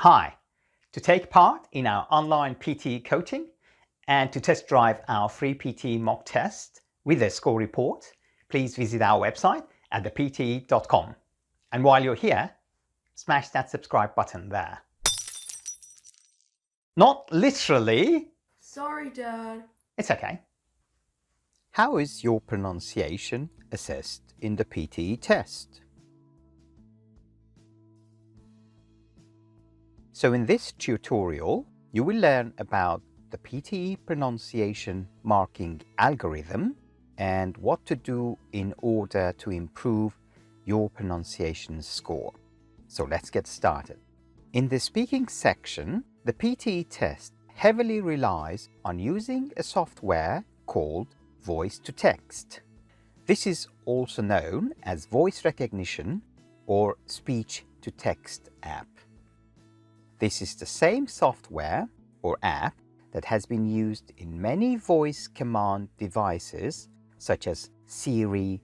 Hi, to take part in our online PTE coaching and to test drive our free PTE mock test with a score report, please visit our website at thepte.com. And while you're here, smash that subscribe button there. Not literally. Sorry, Dad. It's okay. How is your pronunciation assessed in the PTE test? So in this tutorial, you will learn about the PTE pronunciation marking algorithm and what to do in order to improve your pronunciation score. So let's get started. In the speaking section, the PTE test heavily relies on using a software called voice-to-text. This is also known as voice recognition or speech-to-text app. This is the same software or app that has been used in many voice command devices such as Siri,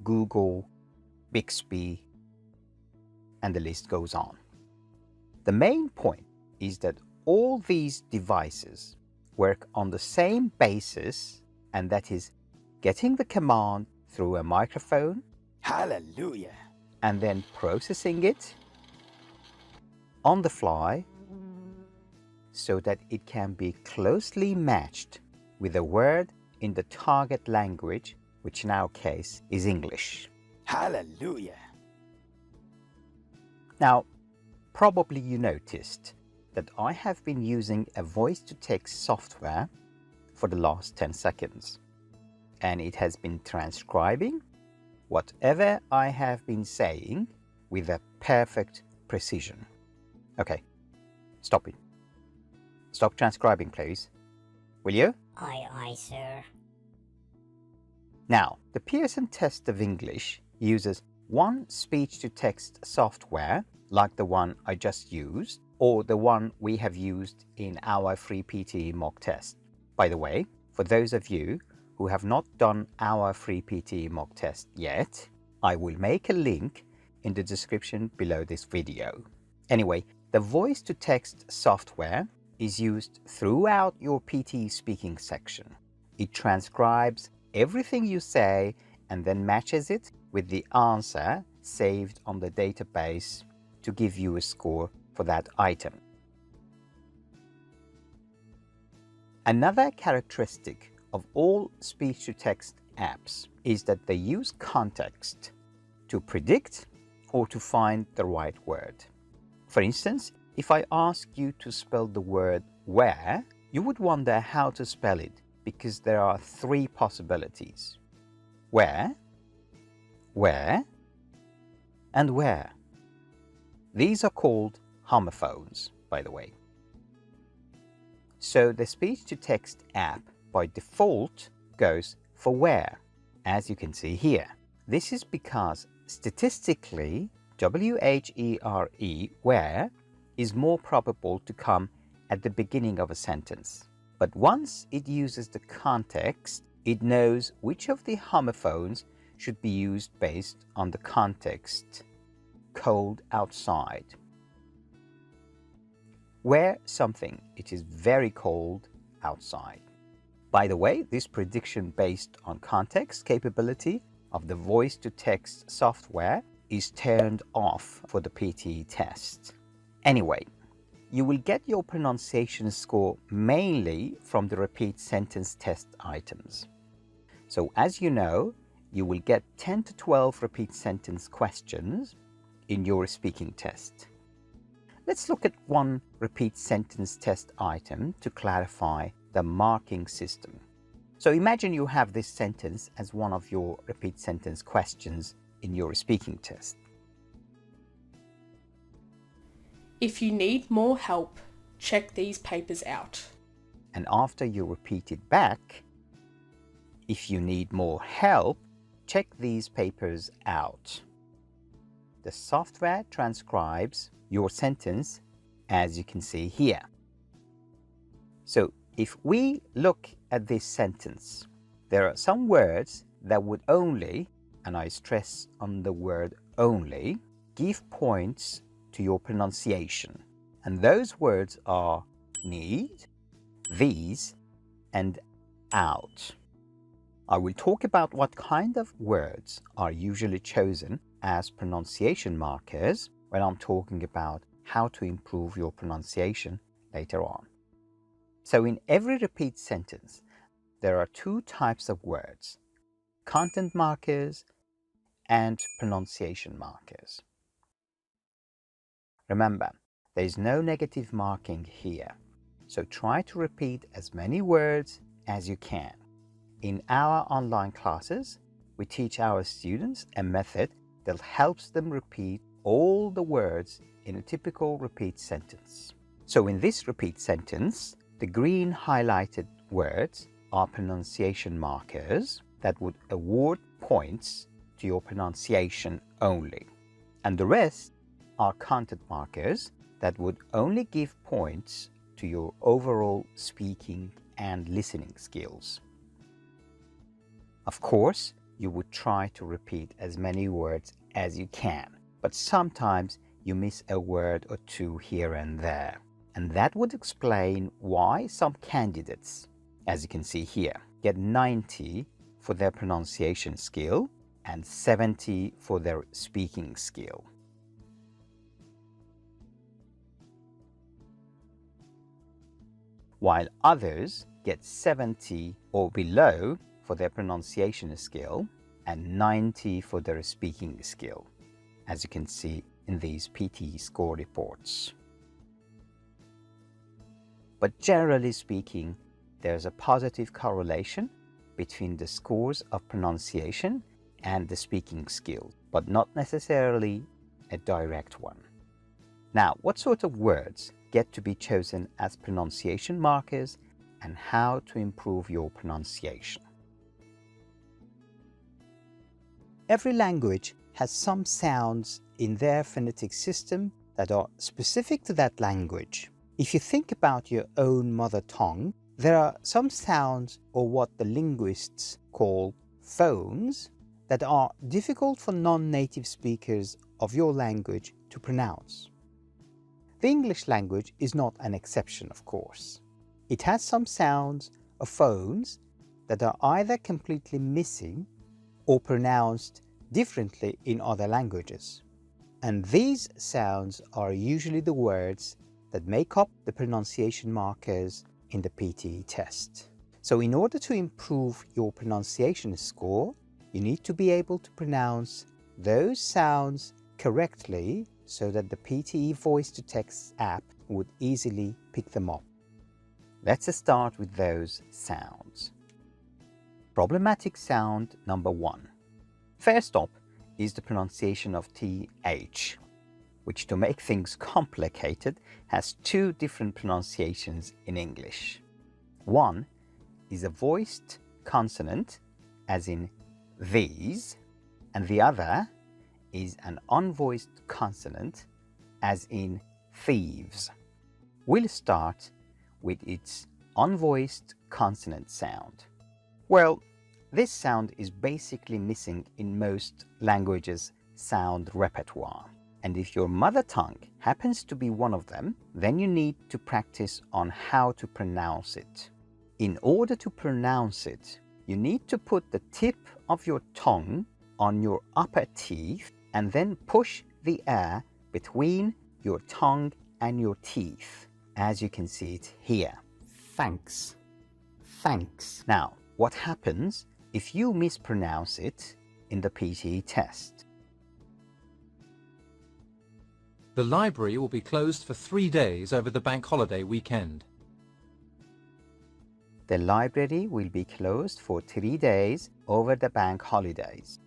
Google, Bixby, and the list goes on. The main point is that all these devices work on the same basis, and that is getting the command through a microphone, hallelujah, and then processing it on the fly so that it can be closely matched with a word in the target language, which in our case is English. Hallelujah! Now, probably you noticed that I have been using a voice-to-text software for the last 10 seconds, and it has been transcribing whatever I have been saying with a perfect precision. Okay, stop it. Stop transcribing, please. Will you? Aye, sir. Now, the Pearson test of English uses one speech-to-text software, like the one I just used, or the one we have used in our free PTE mock test. By the way, for those of you who have not done our free PTE mock test yet, I will make a link in the description below this video. Anyway, the voice-to-text software is used throughout your PTE speaking section. It transcribes everything you say and then matches it with the answer saved on the database to give you a score for that item. Another characteristic of all speech-to-text apps is that they use context to predict or to find the right word. For instance, if I ask you to spell the word where, you would wonder how to spell it because there are three possibilities. Where, and where. These are called homophones, by the way. So the speech-to-text app by default goes for where, as you can see here. This is because statistically, W-H-E-R-E, where, is more probable to come at the beginning of a sentence. But once it uses the context, it knows which of the homophones should be used based on the context. Cold outside. Where something, it is very cold outside. By the way, this prediction based on context capability of the voice-to-text software is turned off for the PTE test. Anyway, you will get your pronunciation score mainly from the repeat sentence test items. So as you know, you will get 10 to 12 repeat sentence questions in your speaking test. Let's look at one repeat sentence test item to clarify the marking system. So imagine you have this sentence as one of your repeat sentence questions in your speaking test. If you need more help, check these papers out. And after you repeat it back, if you need more help, check these papers out. The software transcribes your sentence as you can see here. So if we look at this sentence, there are some words that would only, and I stress on the word only, give points to your pronunciation. And those words are need, these, and out. I will talk about what kind of words are usually chosen as pronunciation markers when I'm talking about how to improve your pronunciation later on. So in every repeat sentence, there are two types of words: content markers and pronunciation markers. Remember, there is no negative marking here, so try to repeat as many words as you can. In our online classes, we teach our students a method that helps them repeat all the words in a typical repeat sentence. So in this repeat sentence, the green highlighted words are pronunciation markers that would award points to your pronunciation only. And the rest are content markers that would only give points to your overall speaking and listening skills. Of course, you would try to repeat as many words as you can, but sometimes you miss a word or two here and there. And that would explain why some candidates, as you can see here, get 90 for their pronunciation skill and 70 for their speaking skill. While others get 70 or below for their pronunciation skill and 90 for their speaking skill, as you can see in these PTE score reports. But generally speaking, there's a positive correlation between the scores of pronunciation and the speaking skill, but not necessarily a direct one. Now, what sort of words get to be chosen as pronunciation markers and how to improve your pronunciation? Every language has some sounds in their phonetic system that are specific to that language. If you think about your own mother tongue, there are some sounds, or what the linguists call phones, that are difficult for non-native speakers of your language to pronounce. The English language is not an exception, of course. It has some sounds or phones that are either completely missing or pronounced differently in other languages. And these sounds are usually the words that make up the pronunciation markers in the PTE test. So in order to improve your pronunciation score, you need to be able to pronounce those sounds correctly so that the PTE voice-to-text app would easily pick them up. Let's start with those sounds. Problematic sound number 1. First up is the pronunciation of TH, which, to make things complicated, has two different pronunciations in English. One is a voiced consonant, as in these, and the other is an unvoiced consonant, as in thieves. We'll start with its unvoiced consonant sound. Well, this sound is basically missing in most languages' sound repertoire. And if your mother tongue happens to be one of them, then you need to practice on how to pronounce it. In order to pronounce it, you need to put the tip of your tongue on your upper teeth and then push the air between your tongue and your teeth, as you can see it here. Thanks. Thanks. Now, what happens if you mispronounce it in the PTE test? The library will be closed for 3 days over the bank holiday weekend. The library will be closed for 3 days over the bank holidays.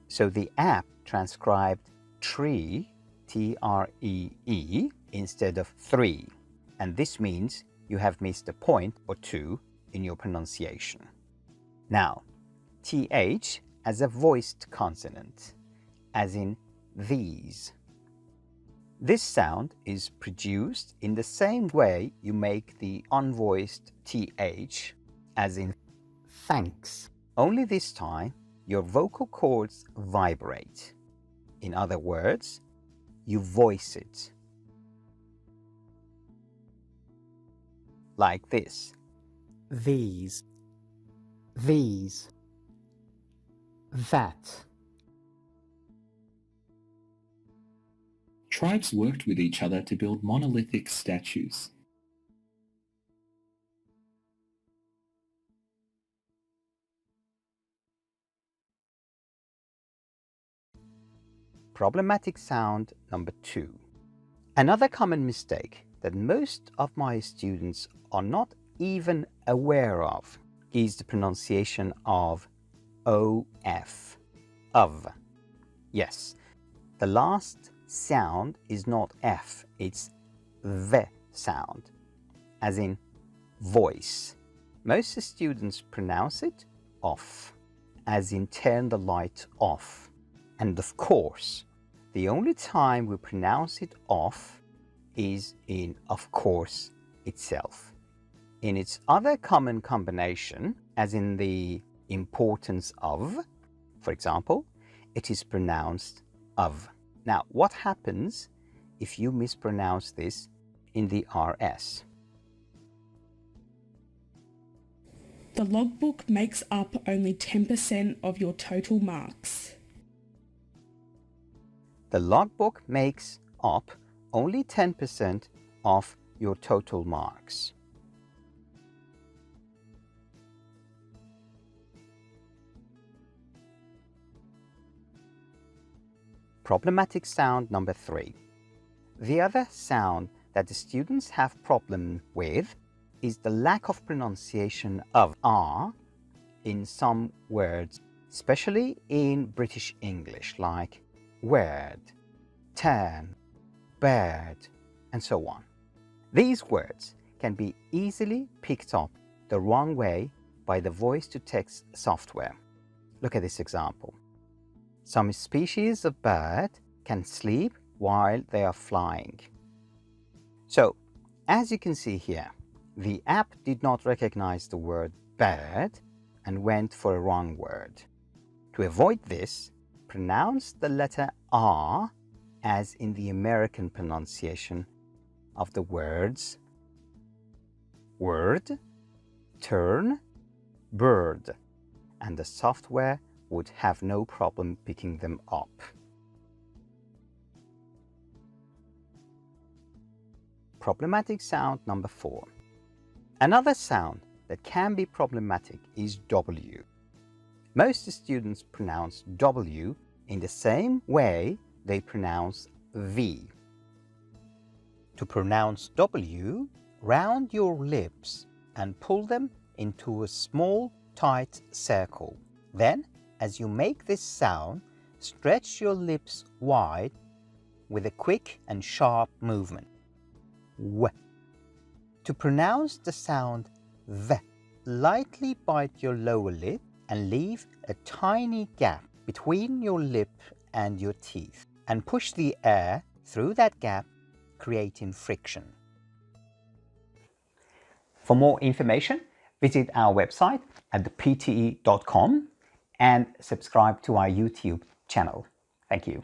So the app transcribed tree, T-R-E-E, instead of 3. And this means you have missed a point or two in your pronunciation. Now, TH as a voiced consonant, as in these. This sound is produced in the same way you make the unvoiced TH, as in thanks. Only this time, your vocal cords vibrate. In other words, you voice it. Like this. These, that. Tribes worked with each other to build monolithic statues. Problematic sound number 2. Another common mistake that most of my students are not even aware of is the pronunciation of OF, of. Yes, the last sound is not F, it's V sound, as in voice. Most students pronounce it off, as in turn the light off. And of course, the only time we pronounce it off is in of course itself. In its other common combination, as in the importance of, for example, it is pronounced of. Now, what happens if you mispronounce this in the RS? The logbook makes up only 10% of your total marks. The logbook makes up only 10% of your total marks. Problematic sound number 3. The other sound that the students have problem with is the lack of pronunciation of R in some words, especially in British English, like word, turn, bird, and so on. These words can be easily picked up the wrong way by the voice-to-text software. Look at this example. Some species of bird can sleep while they are flying. So, as you can see here, the app did not recognize the word bird and went for a wrong word. To avoid this, pronounce the letter R as in the American pronunciation of the words word, turn, bird, and the software would have no problem picking them up. Problematic sound number 4. Another sound that can be problematic is W. Most students pronounce W in the same way they pronounce V. To pronounce W, round your lips and pull them into a small, tight circle. Then, as you make this sound, stretch your lips wide with a quick and sharp movement. W. To pronounce the sound V, lightly bite your lower lip and leave a tiny gap between your lip and your teeth, and push the air through that gap, creating friction. For more information, visit our website at thepte.com and subscribe to our YouTube channel. Thank you.